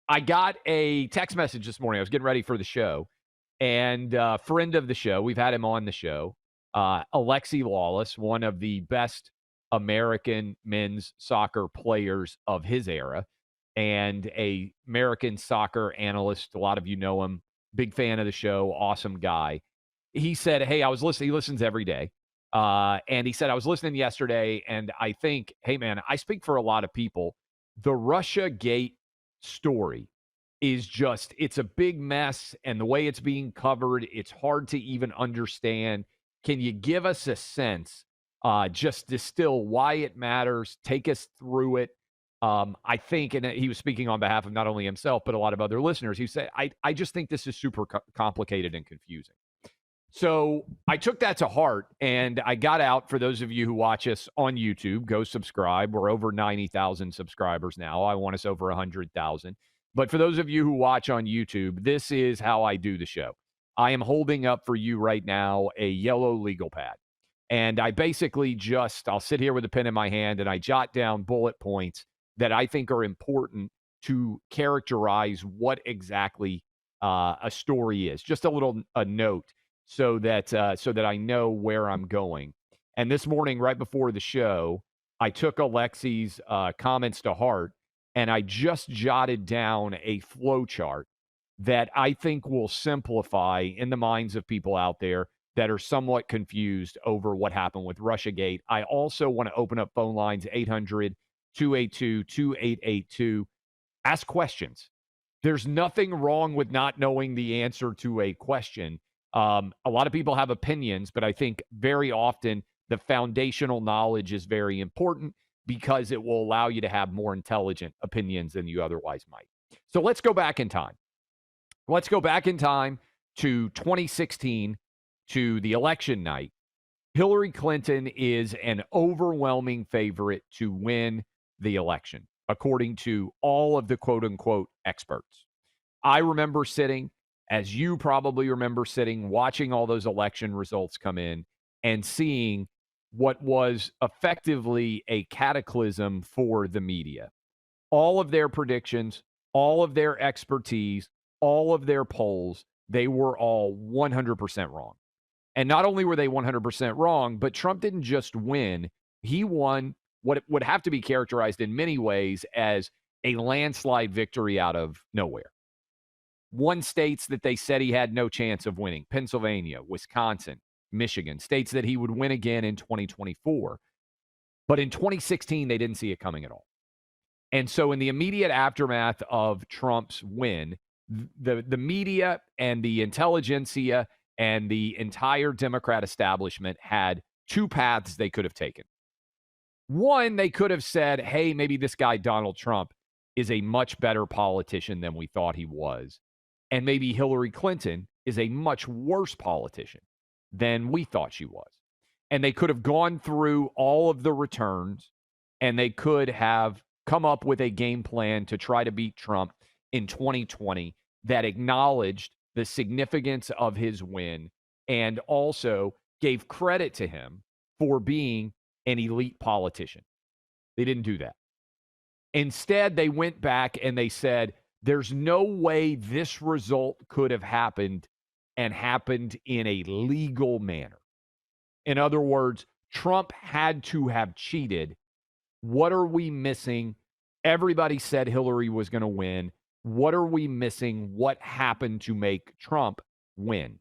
I got a text message this morning. I was getting ready for the show, and friend of the show, we've had him on the show, Alexi Lawless, one of the best American men's soccer players of his era, and a American soccer analyst. A lot of you know him. Big fan of the show. Awesome guy. He said, "Hey, I was listening. He listens every day." And he said, I was listening yesterday, and I think, hey, man, I speak for a lot of people. The Russia Gate story is just, it's a big mess. And the way it's being covered, it's hard to even understand. Can you give us a sense, just distill why it matters? Take us through it. I think, and he was speaking on behalf of not only himself, but a lot of other listeners. He said, I just think this is super complicated and confusing. So I took that to heart, and I got out. For those of you who watch us on YouTube, go subscribe. We're over 90,000 subscribers now. I want us over 100,000. But for those of you who watch on YouTube, this is how I do the show. I am holding up for you right now a yellow legal pad. And I basically I'll sit here with a pen in my hand, and I jot down bullet points that I think are important to characterize what exactly a story is. Just a note so that I know where I'm going. And this morning, right before the show, I took Alexi's comments to heart, and I just jotted down a flow chart that I think will simplify in the minds of people out there that are somewhat confused over what happened with Russiagate. I also want to open up phone lines 800-282-2882. Ask questions. There's nothing wrong with not knowing the answer to a question. A lot of people have opinions, but I think very often the foundational knowledge is very important because it will allow you to have more intelligent opinions than you otherwise might. So let's go back in time. Let's go back in time to 2016, to the election night. Hillary Clinton is an overwhelming favorite to win the election, according to all of the quote unquote experts. I remember sitting, as you probably remember sitting, watching all those election results come in and seeing what was effectively a cataclysm for the media. All of their predictions, all of their expertise, all of their polls, they were all 100% wrong. And not only were they 100% wrong, but Trump didn't just win. He won what would have to be characterized in many ways as a landslide victory out of nowhere. Won states that they said he had no chance of winning: Pennsylvania, Wisconsin, Michigan, states that he would win again in 2024. But in 2016, they didn't see it coming at all. And so in the immediate aftermath of Trump's win, the media and the intelligentsia and the entire Democrat establishment had two paths they could have taken. One, they could have said, hey, maybe this guy, Donald Trump, is a much better politician than we thought he was. And maybe Hillary Clinton is a much worse politician than we thought she was. And they could have gone through all of the returns, and they could have come up with a game plan to try to beat Trump in 2020 that acknowledged the significance of his win and also gave credit to him for being an elite politician. They didn't do that. Instead, they went back and they said, there's no way this result could have happened and happened in a legal manner. In other words, Trump had to have cheated. What are we missing? Everybody said Hillary was going to win. What are we missing? What happened to make Trump win?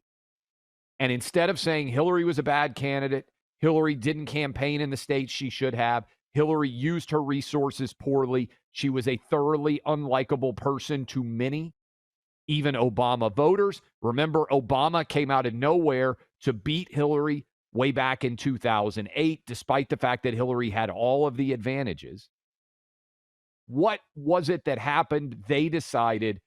And instead of saying Hillary was a bad candidate, Hillary didn't campaign in the states she should have, Hillary used her resources poorly, she was a thoroughly unlikable person to many, even Obama voters. Remember, Obama came out of nowhere to beat Hillary way back in 2008, despite the fact that Hillary had all of the advantages. What was it that happened? They decided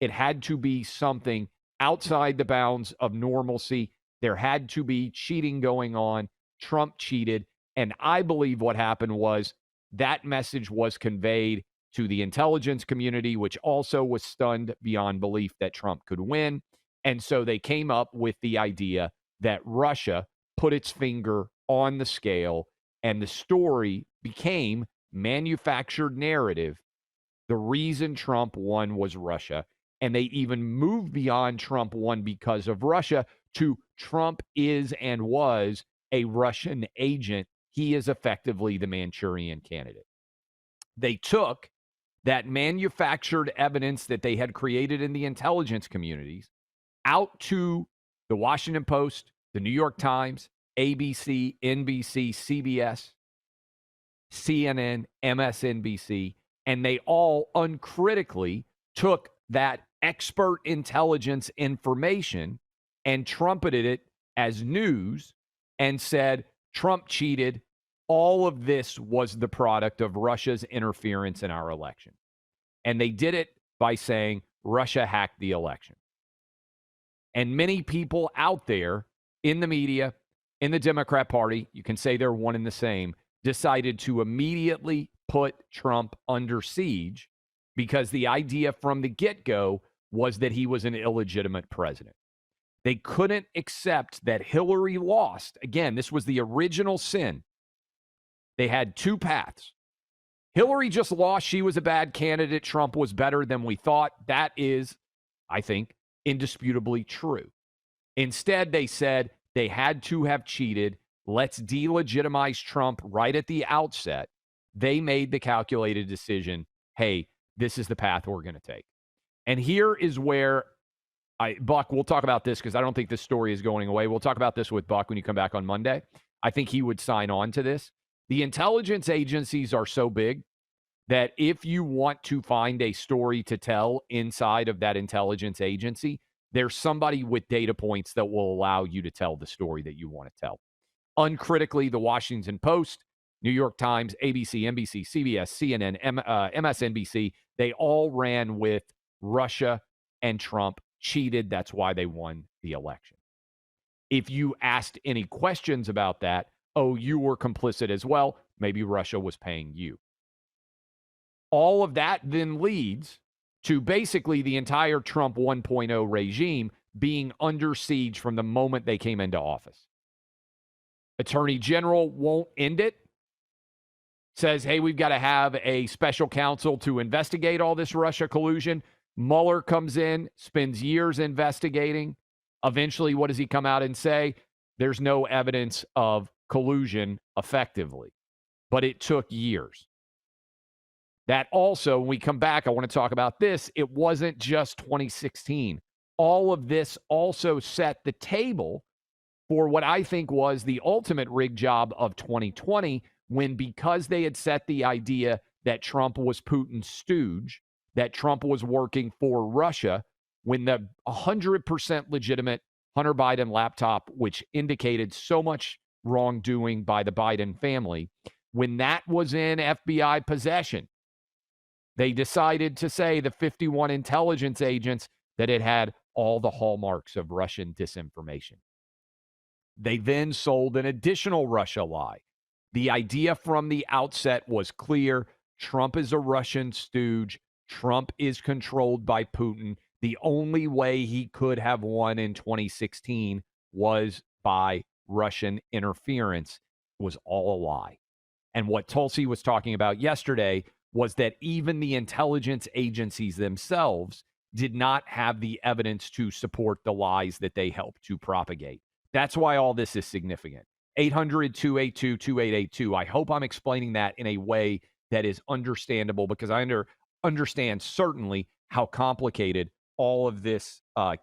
it had to be something outside the bounds of normalcy. There had to be cheating going on. Trump cheated. And I believe what happened was that message was conveyed to the intelligence community, which also was stunned beyond belief that Trump could win. And so they came up with the idea that Russia put its finger on the scale, and the story became manufactured narrative The reason Trump won was Russia. And they even moved beyond Trump won because of Russia to Trump is and was a Russian agent. He is effectively the Manchurian candidate. They took that manufactured evidence that they had created in the intelligence communities out to the Washington Post, the New York Times, ABC, NBC, CBS, CNN, MSNBC, and they all uncritically took that expert intelligence information and trumpeted it as news and said Trump cheated. All of this was the product of Russia's interference in our election. And they did it by saying Russia hacked the election. And many people out there in the media, in the Democrat Party, you can say they're one and the same, decided to immediately put Trump under siege because the idea from the get-go was that he was an illegitimate president. They couldn't accept that Hillary lost. Again, this was the original sin. They had two paths. Hillary just lost. She was a bad candidate. Trump was better than we thought. That is, I think, indisputably true. Instead, they said they had to have cheated. Let's delegitimize Trump right at the outset. They made the calculated decision, hey, this is the path we're going to take. And here is where Buck, we'll talk about this because I don't think this story is going away. We'll talk about this with Buck when you come back on Monday. I think he would sign on to this. The intelligence agencies are so big that if you want to find a story to tell inside of that intelligence agency, there's somebody with data points that will allow you to tell the story that you want to tell. Uncritically, the Washington Post, New York Times, ABC, NBC, CBS, CNN, MSNBC, they all ran with Russia and Trump cheated. That's why they won the election. If you asked any questions about that, oh, you were complicit as well, maybe Russia was paying you. All of that then leads to basically the entire Trump 1.0 regime being under siege from the moment they came into office. Attorney General won't end it. Says, hey, we've got to have a special counsel to investigate all this Russia collusion. Mueller comes in, spends years investigating. Eventually, what does he come out and say? There's no evidence of collusion effectively. But it took years. That also, when we come back, I want to talk about this. It wasn't just 2016. All of this also set the table for what I think was the ultimate rig job of 2020, when because they had set the idea that Trump was Putin's stooge, that Trump was working for Russia, when the 100% legitimate Hunter Biden laptop, which indicated so much wrongdoing by the Biden family, when that was in FBI possession, they decided to say, the 51 intelligence agents, that it had all the hallmarks of Russian disinformation. They then sold an additional Russia lie. The idea from the outset was clear. Trump is a Russian stooge. Trump is controlled by Putin. The only way he could have won in 2016 was by Russian interference. It was all a lie. And what Tulsi was talking about yesterday was that even the intelligence agencies themselves did not have the evidence to support the lies that they helped to propagate. That's why all this is significant. 800-282-2882. I hope I'm explaining that in a way that is understandable, because I understand certainly how complicated all of this can